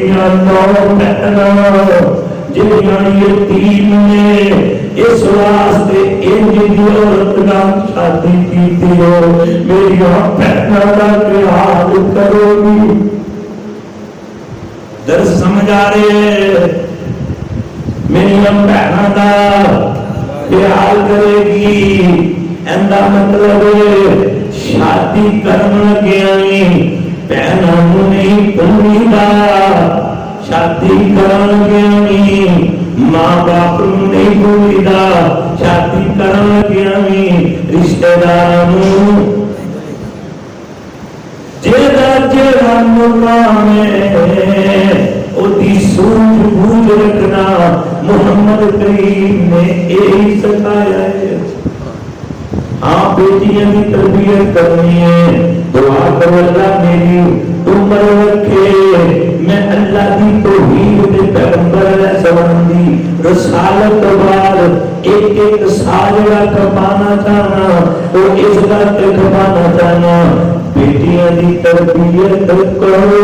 [SPEAKER 1] نو پہنا جنیاں یتیم نے اس واسطے انج دی عورت نال شادی کیتی ہو میری پہنا دا خیال کرو گی درس سمجھ آ رہے میری بہنا دا خیال کرے گی ایندا مطلب شادی کرن لگے آئی پہنا نہیں پوریدا شادی کرن لگے آئی ماں باپ نہیں پوریدا شادی کرن لگے آئی رشتہ داراں جیڑا مقام ہے او دی سوچ بوجھ رکھنا محمد کریم نے یہی سکھایا ہے ہاں بیٹیاں کی تربیت کرنی ہے دعا کرو اللہ میری عمر رکھے میں اللہ کی توحید دے پیغمبر علیہ السلام دی رسالت کے بعد ایک ایک ساجڑا کھپانا چاہنا وہ اس بات پہ کھپانا چاہنا بیٹیاں دی تربیت کرو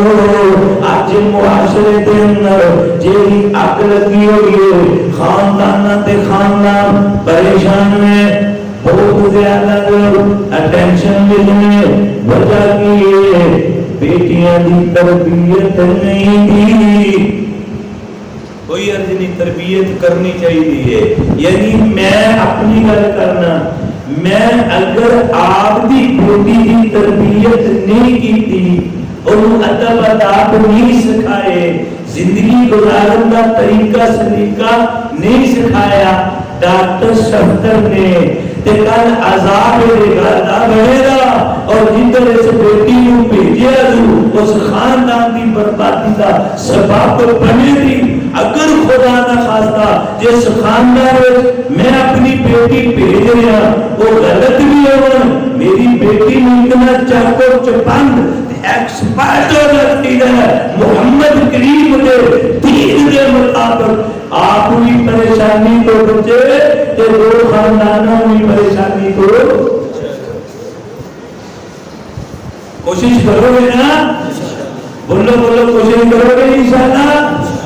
[SPEAKER 1] آج معاشرے دے اندر جیڑی اگ لگی ہوئی ہے خاندان تے خاندان پریشان میں بہت زیادہ لوگ اٹینشن ملنے وجہ کی ہے بیٹیاں دی تربیت نہیں دی کوئی عرض نہیں تربیت کرنی چاہیے یعنی میں اپنی گل کرنا میں اگر آپ دی بیٹی دی تربیت نہیں کی تھی اور ادب آداب نہیں سکھائے زندگی گزارن کا طریقہ سلیقہ نہیں سکھایا ڈاکٹر شفتر نے کل عذاب گا بڑھے گا اور جدھر اس بیٹی کو بھیجے اس خاندان کی بربادی کا سبب بنے گی اگر خدا نہ خواستہ جس خاندان میں اپنی بیٹی بھیج رہا وہ غلط بھی ہو میری بیٹی نے اتنا چاقو چپند ایکسپرٹ ہو جاتی ہے محمد کریم کے دین کے مطابق آپ بھی پریشانی کو بچے کہ دو خاندانوں بھی پریشانی کو کوشش کرو گے نا بولو بولو کوشش کرو گے انشاءاللہ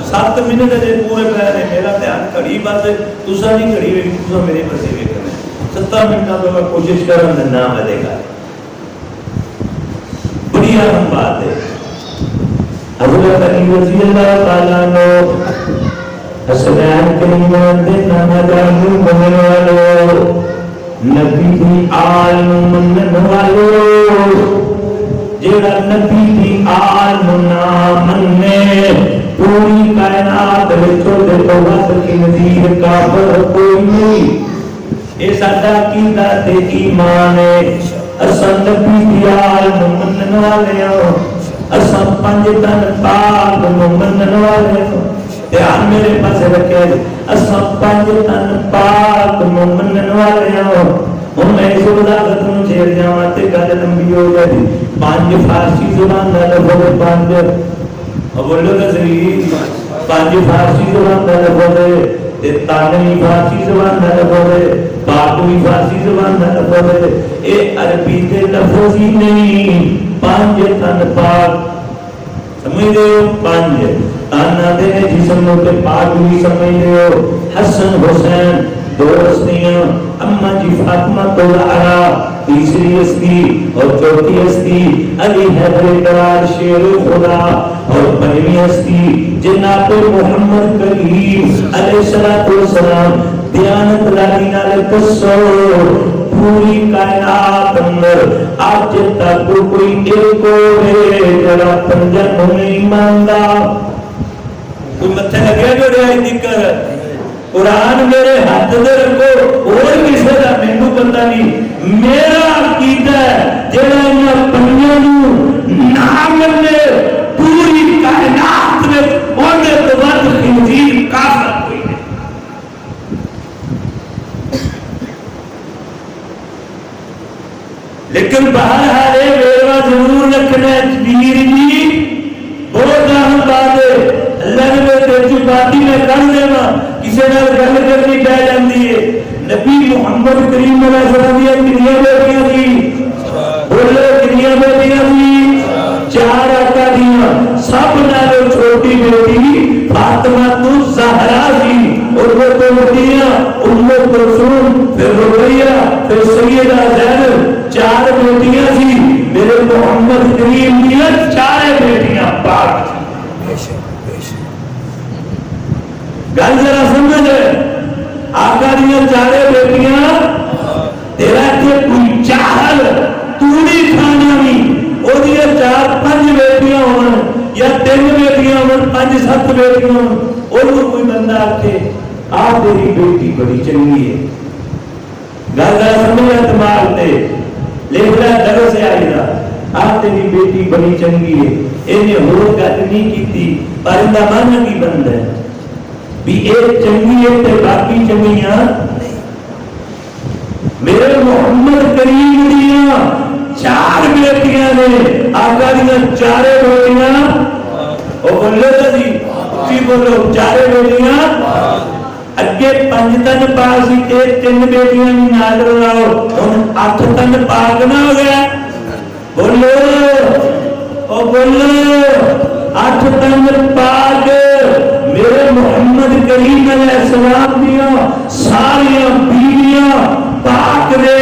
[SPEAKER 1] 7 منٹ دے پورے پہ رہے میرا دھیان کھڑی بات ہے دوسرا نہیں کھڑی ہوئی دوسرا میرے پسے بھی کرنے 7 منٹ تو میں کوشش کروں نہ ملے گا بڑی اہم بات ہے حضرت علی رضی اللہ تعالیٰ عنہ حسنین کریمان دے نانا جانو منن والو نبی دی آل منن والو جیڑا نبی دی آل نہ مننے پوری کائنات وچوں دے تو ود کی نظیر کافر کوئی نہیں اے ساڈا عقیدہ تے ایمان ہے اساں نبی دی آل منن والے ہاں اساں 5 دن پاک منن والے ہاں دھیان میرے پاس رکھے اساں 5 دن پاک منن والے ہاں ہوں میں اس وضاحت میں چھیڑ جاواں تے گل لمبی ہو جائے. 5 فارسی زبان دا لفظ 5 بولو تے صحیح 5 فارسی زبان دا لفظ ہے تے تانوی فارسی زبان دا لفظ ہے, باقوی فارسی زبان دا لفظ ہے. اے عربی دے لفظ ہی نہیں 5 تن پاک سمجھ دے ہو 5 تانا دے جسم نو تے پاک بھی سمجھ دے ہو. حسن حسین دو ہستیاں, اما جی فاطمہ تو زہرا تیسری ہستی اور چوتھی ہستی علی حیدر قرار شیر خدا اور پنجویں ہستی جناب محمد کریم علیہ الصلوۃ والسلام دیانت لالی نال کسو پوری کائنات اندر آج تک کوئی ایک ہے جڑا پنجن نہیں ماندا. کوئی متھے لگے جو رہے ذکر قرآن میرے ہاتھ دے رکھو اور کسی کا مینوں پتہ نہیں. میرا عقیدہ ہے جڑا انہاں پنجاں نوں نہ منے پوری کائنات میں اونڈے تو ود خنزیر کافر کوئی نہیں. لیکن بہرحال یہ ویروا ضرور رکھنا ہے ویر جی بہت اہم بات ہے. اللہ نے میرے جباتی میں کر دینا کسی نے گل کرنی پہ جاتی ہے. نبی محمد کریم علیہ السلام دیا کنیاں بیٹیاں تھی بولو کنیاں بیٹیاں تھی 4 آقا دیا سب نالوں چھوٹی بیٹی فاطمہ تو زہرا تھی اور وہ تو مدینہ ام کلثوم پھر رقیہ پھر سیدہ زینب 4 بیٹیاں تھی. میرے محمد کریم دیا 4 بیٹیاں پاک تھی. گل ذرا سمجھ آقا دیا 4 بیٹیاں تیرا کہ کوئی چاہل توڑی کھانا نہیں وہ دیا 4-5 بیٹیاں ہوں یا 3 بیٹیاں ہوں 5-7 بیٹیاں ہوں اور وہ کوئی بندہ آکے آپ تیری بیٹی بڑی چنگی ہے. گل ذرا سمجھ اعتماد تے لیکن در سے آئی دا آپ تیری بیٹی بڑی چنگی ہے. انہیں ہو گل نہیں کی پر اندہ مانا کی بند ہے بھی ایک چنگی ہے تے باقی چنگیاں. میرے محمد کریم دیا 4 بیٹیاں نے آقا دیا 4 بیٹیاں او بولو تا جی اسی بولو 4 بیٹیاں اگے 5 تن پاک سی 3 بیٹیاں بھی نال رلاؤ ہن 8 تن پاک نہ ہو گیا. بولو او بولو 8 تن پاک میرے محمد کریم علیہ السلام دیا ساریاں بیویاں پاک دے.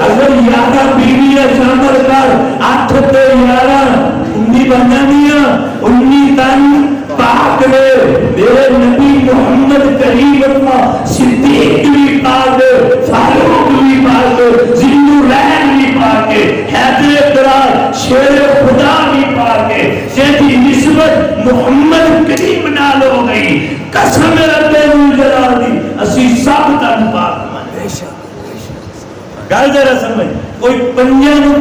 [SPEAKER 1] اگر 11 بیویاں شامل کر 8 تے 11 19 بن جانیاں 19 تن پاک دے. میرے نبی محمد کریم اللہ صدیق بھی پاک دے, فاروق بھی پاک دے, ذوالنورین بھی پاک دے, حیدر قرار شیر خدا بھی پاک دے. جیسی نسبت محمد کریم نال ہو گئی قسم رب جلال دی اسی سب تن پاک من. گل ذرا سمجھ کوئی 5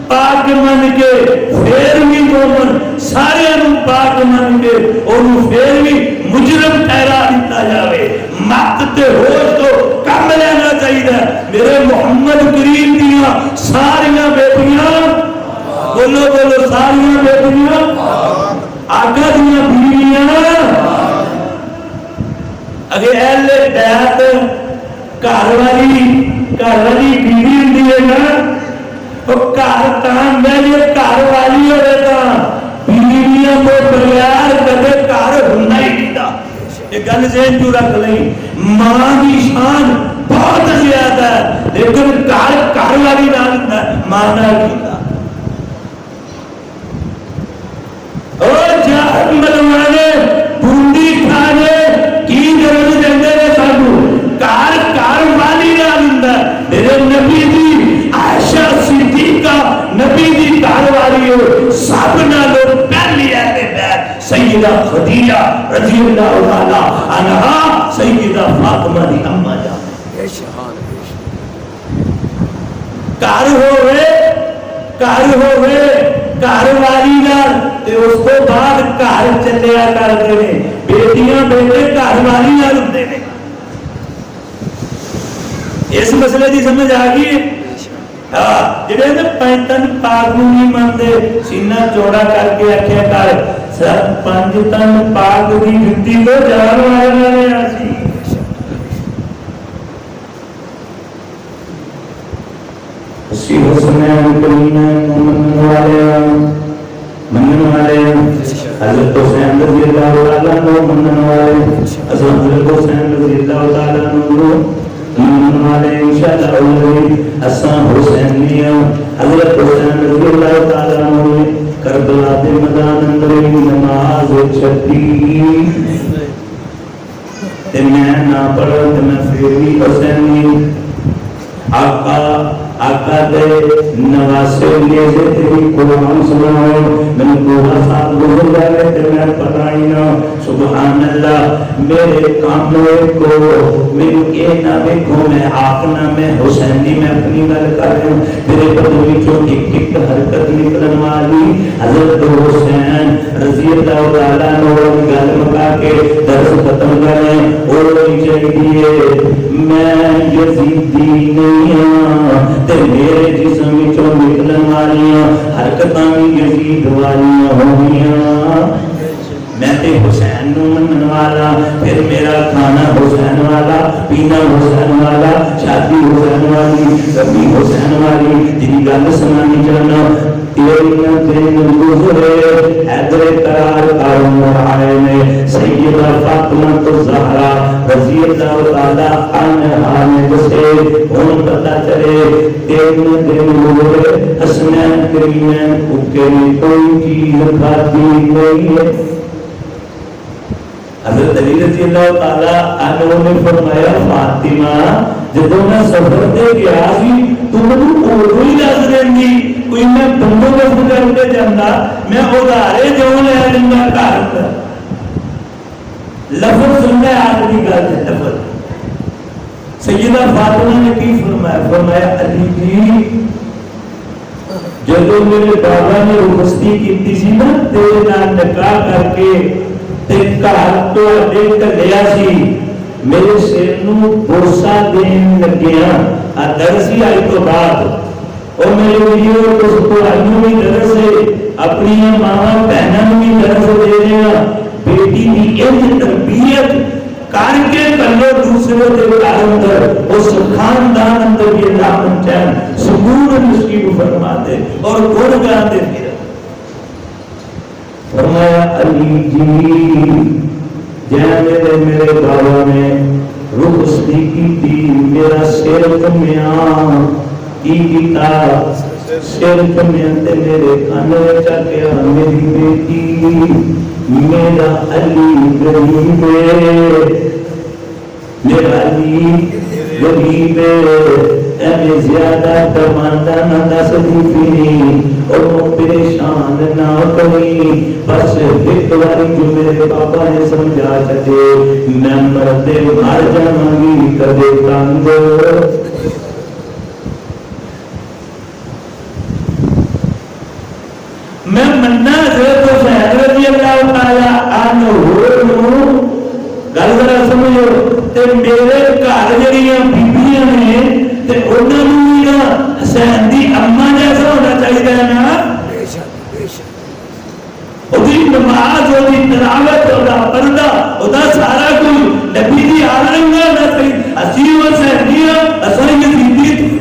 [SPEAKER 1] پاک من کے پھر بھی مومن سارے پاک من کے اور پھر بھی مجرم ٹھہرا دیتا جاوے. مت تے ہوش تو کم لینا چاہیے. میرے محمد کریم دیا ساریاں بیٹیاں بولو بولو ساریاں بیٹیاں آقا دیا بیویاں اگر اہل بیت گھر والی بیوی ہوندی ہے نا تو گھر تاں میں گھر والی ہوے تاں بیویاں تو بغیر کدے گھر ہوندا ہی نہیں دا. یہ گل ذہن چ رکھ لیں. ماں کی شان بہت زیادہ ہے لیکن گھر والی نال ماں نال کیتا اور جہاں ملوانے بھونڈی کھانے کی ضرورت دیندے نے سانو کار والی نال ہوندا. میرے نبی دی عائشہ صدیقہ نبی دی گھر والی ہو سب نالوں پہلی اہل بیت سیدہ خدیجہ رضی اللہ تعالی عنہا سیدہ فاطمہ دی اماں جان. گھر والی نال تے اس کو بعد گھر چلیا کرتے ہیں. بیٹیاں بیٹے گھر والی نال ہوندے نے.
[SPEAKER 2] اس مسئلے کی سمجھ آ گئی ہے؟ جڑے پنج تن پاک نہیں منتے سینہ چوڑا کر کے آخیا کر سر 5 تن پاک کی جتی تو جان والا سی اسی حسنین کریمین منن والے حضرت حسین رضی اللہ تعالیٰ عنہ منن والے حضرت حسین رضی اللہ تعالیٰ عنہ منن والے انشاءاللہ اولی اساں حسینیہ حضرت حسین رضی اللہ تعالیٰ عنہ کربلا دے میدان اندر نماز چھٹی تے میں نہ پڑھا تے میں پھر بھی حسینی آقا دے نواسے لیے سے تیری قرآن سناؤ میں کوہا صاحب گزر جائے تے میں پتائی نہ سبحان اللہ میرے کاملے کو میرے یہ نہ دیکھو میں آقنا میں حسینی میں اپنی گل کر رہا ہوں میرے بدوی جو ایک حرکت نکلن والی حضرت حسین رضی اللہ تعالیٰ عنہ گل مکا کے درس ختم کریں اور چاہیے میں یزیدی نہیں ہوں تے میرے جسم وچوں نکلن والیاں حرکتاں بھی یزید والیاں ہوگیاں میں تے حسین نو منن والا پھر میرا کھانا حسین والا پینا حسین والا شادی حسین والی سبھی حسین والی جن گل سنانی چاہنا تیرے دن گزرے حیدر قرار کاروں آئے نے سیدہ فاطمہ الزہرا رضی اللہ تعالیٰ عنہا نے جسے ان پتہ چلے تیرے دن گزرے حسنین کریمین کے کوئی چیز کھاتی نہیں ہے حضرت علی رضی اللہ تعالیٰ عنہ نے فرمایا فاطمہ جدو میں سفر دے گیا سی تو مجھے اردو ہی دس دیں گی کوئی میں بندوبست کر کے جانا میں ادارے جو لے لینا گھر لفظ سننا آخری گل ہے لفظ سیدہ فاطمہ نے کی فرمایا فرمایا علی جی جدو میرے بابا نے رخصتی کی سی نا تیرے نال نکاح کر کے گھر تو دیکھ لیا سی میرے سر نو بوسا دین لگیا درسی آئی تو بعد اور میرے ویڈیو کو سکوائیوں بھی درس ہے اپنی ماما بہنوں بھی درس دے رہا بیٹی کی ایک تربیت کر کے کلو دوسرے دے گھر اندر اس خاندان اندر یہ نام چین سکون نصیب فرما دے اور گڑ گا دے پھر فرمایا علی جی جیسے میرے بابا نے رخصتی کی تھی میرا سر کمیا کی سر کمیا تے میرے کان وچ آکھیا میری بیٹی میرا علی غریب ہے میرا علی غریب ہے اے زیادہ تمنا نہ دس دی پھری اور پریشان نہ کوئی بس ایک بار جو میرے پاپا نے سمجھا چلے میں مرتے مر جاؤں گی کدے تنگ میں مننا حضرت حسین رضی اللہ تعالیٰ عنہ گل ذرا سمجھو تے میرے گھر جڑیاں بیبیاں نے تے انہاں نوں بھی حسین دی اماں جیسا ہونا چاہیے نا وہی نماز وہی تلاوت وہی پردہ وہی سارا کچھ نبی دی آلنگا نہ صحیح اسی حسینیہ اصل یزیدی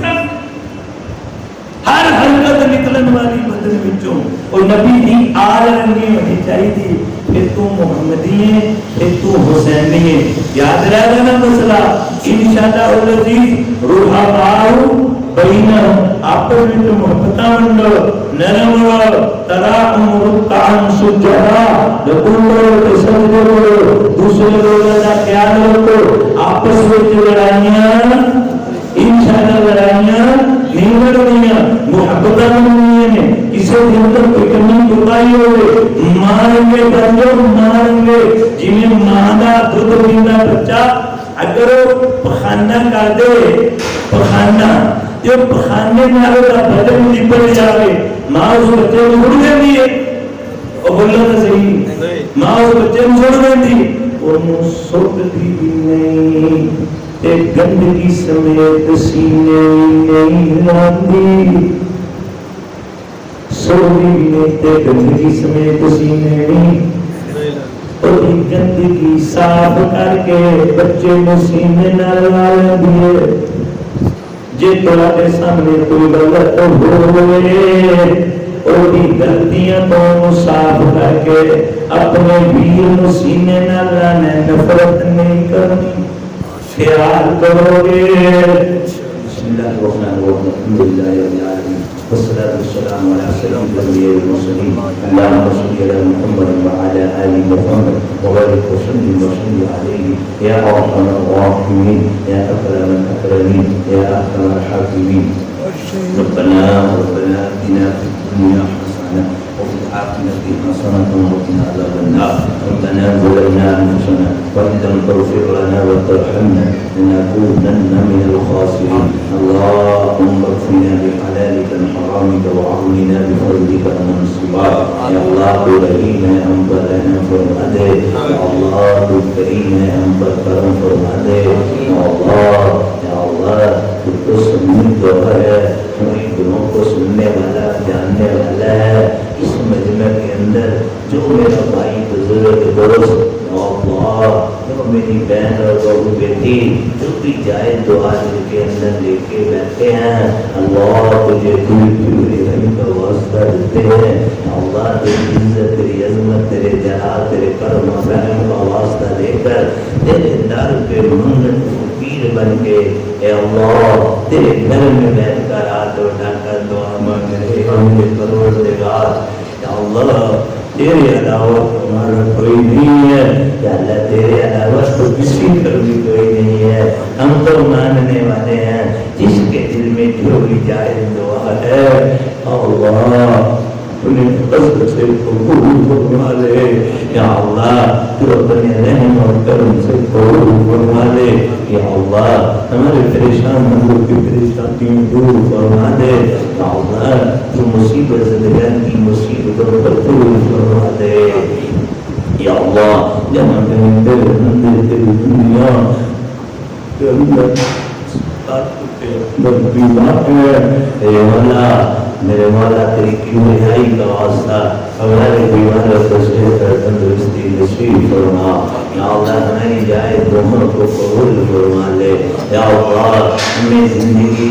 [SPEAKER 2] ہر حرکت نکلن والی بدن وچوں اور نبی دی آلنگی ہونی چاہیے پھر تو محمدی ہے پھر تو حسینی ہے یاد رہ جانا مسئلہ انشاءاللہ العزیز روحا باؤ بہینا آپر میں محبتہ منڈو نرمو تراہم رکعان سجدہ لکھو سجدہ دوسرے لوگوں کا خیال رکھو آپس میں لڑائیاں انشاءاللہ لڑائیاں نہیں لڑنیاں محبتہ منڈیاں کسی دن تک کوئی کمی کروائی ہوئے ماریں گے بندوں ماریں گے جنہیں مانا دودھ پینا بچہ اگر وہ پخانہ کر دے پخانہ جو پخانے میں آگے کا بدن لپٹ جاوے ماں اس بچے کو چھوڑ دیں دی ہے اور بولنا تھا صحیح ماں اس بچے کو چھوڑ دیں دی انہوں سوٹ دی بھی نہیں تے گندگی سمیت سینے نہیں لاندی سوری نے تے گندگی سمیت سینے نہیں اور گندگی صاف کر کے بچے نو سینے نال لا لیندی ہے جے تواڈے سامنے کوئی غلط ہوئے اور غلطیاں تو صاف کر کے اپنے ویر نو سینے نال لانا نفرت نہیں کرنی خیال کرو گے بسم اللہ الرحمن الرحیم الحمد للہ رب العالمین والصلاة والسلام على سيدنا الأنبياء والمرسلين اللهم صل على محمد وعلى آل محمد وبارك وسلم عليه يا أرحم الراحمين يا أكرم الأكرمين يا أكرم الحاكمين ربنا آتنا في الدنيا حسنة وفي الآخرة حسنة وقنا عذاب النار ربنا ظلمنا أنفسنا وإن لم تغفر لنا وترحمنا لنكونن من الخاسرين اللهم اكفنا بحلالك عن حرامك وأغننا بفضلك عمن سواك يا الله كريم أنت لنا فرماده يا الله كريم أنت كرم فرماده يا الله تو سننے جو ہے ہمیں گناہوں کو سننے والا جاننے والا ہے اس مجمع کے اندر جو میرا بھائی بزرگ دوست اللہ جو میری بہن اور بہو بیٹی جو بھی جائے دعا دل کے اندر لے کے بیٹھے ہیں اللہ تجھے تیری رحم کا واسطہ دیتے ہیں اللہ تیری عزت تیری عظمت تیرے جلال تیرے کرم و رحم کا واسطہ دے کر تیرے در پہ منگن فقیر بن کے اے اللہ تیرے گھر میں بیٹھ کر ہاتھ اٹھا کر دعا مانگ رہے ہم کے پروردگار یا اللہ تیرے علاوہ ہمارا کوئی نہیں ہے یا اللہ تیرے علاوہ تو کسی کا بھی کوئی نہیں ہے ہم تو ماننے والے ہیں جس کے دل میں جو بھی جائز دعا ہے اللہ انہیں قصد سے قبول فرما لے یا اللہ تو اپنے رحم اور کرم سے قبول فرما لے یا اللہ ہمارے پریشان لوگوں کی پریشانیوں دور فرما دے یا اللہ تو مصیبت زدگان کی مصیبتوں پر دور فرما دے یا اللہ جہاں کہیں دل اندر تیری دنیا کے اندر بیمار ہے اے مولا میرے مولا تیری کیمیائی کا واسطہ ہمارے بیماروں کو صحت اور تندرستی نصیب فرما یا اللہ ہماری جائے دونوں کو قبول فرما لے یا اللہ ہمیں زندگی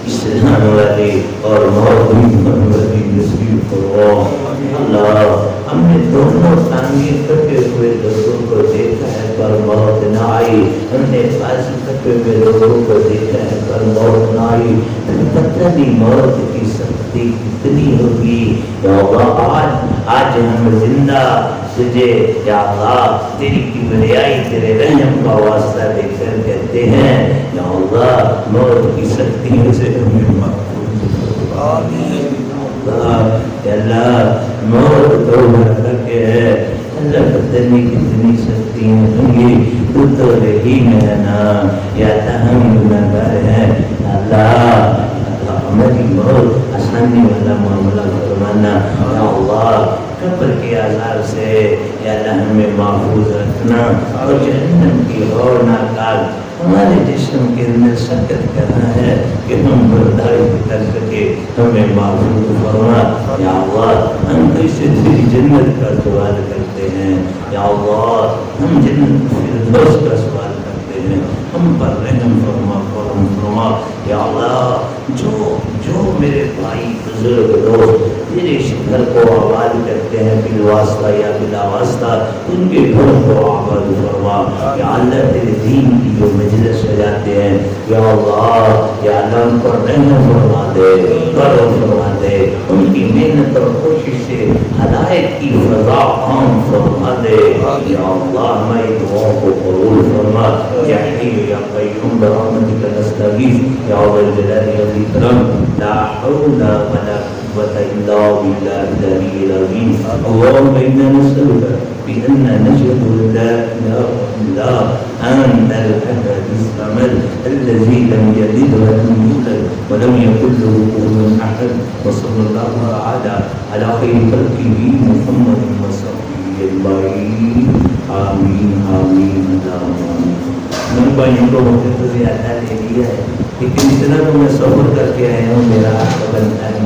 [SPEAKER 2] اسلام والی اور موت والی نصیب فرما اللہ ہم نے دونوں تعمیر کرتے ہوئے لوگوں کو دیکھا ہے پر موت نہ آئی ہم نے فاصل کرتے ہوئے لوگوں کو دیکھا ہے پر موت نہ آئی پتہ نہیں موت کی سختی کتنی ہوگی یا اللہ آج ہم زندہ تجھے یا اللہ تیری کبریائی تیرے رحم کا واسطہ دے کر کہتے ہیں یا اللہ موت کی سختیوں سے ہمیں محفوظ آمین اللہ موت تو مرتب کے ہے اللہ پتہ نہیں کتنی سختیاں ہوں گی تو تو رحیم ہے نا یا ہم گناہگار ہیں اللہ ہماری موت آسانی والا معاملہ فرمانا یا اللہ قبر کے عذاب سے یا اللہ ہمیں محفوظ رکھنا اور جہنم کی ہولناک آگ ہمارے جسم کے اندر سکت کرنا ہے کہ ہم برداشت کر سکے ہمیں محفوظ فرما یا اللہ ہم کیسے تیری جنت کا سوال کرتے ہیں یا اللہ ہم جنت فردوس کا سوال کرتے ہیں ہم پر رحم فرما کرم فرما یا اللہ جو میرے بھائی بزرگ دوست تیرے شہر کو آباد کرتے ہیں بالواسطہ یا بلا واسطہ ان کے گھر کو آباد فرما یا اللہ تیرے دین کی جو مجلس سجاتے ہیں یا اللہ ان پر رحم فرما دے کرم فرما دے ان کی محنت اور کوشش سے ہدایت کی فضا عام فرما دے یا اللہ ہماری دعاؤں کو قبول فرما یا حی یا قیوم برحمتک نستغیث یا ذوالجلال والاکرام لا حول ولا قوة إلا بالله العلي العظيم اللهم إنا نسألك بأننا نشهد أن لا إله إلا أنت الأحد الصمد الذي لم يلد ولم يولد ولم يكن له كفوا أحد وصلى الله على خير خلقه محمد وصحبه أجمعين آمين آمين اللهم آمين بھائیوں کو ہوتے تو زیادہ لے لیا ہے، لیکن اتنا تو میں سفر کر کے آیا ہوں، میرا حق بنتا ہے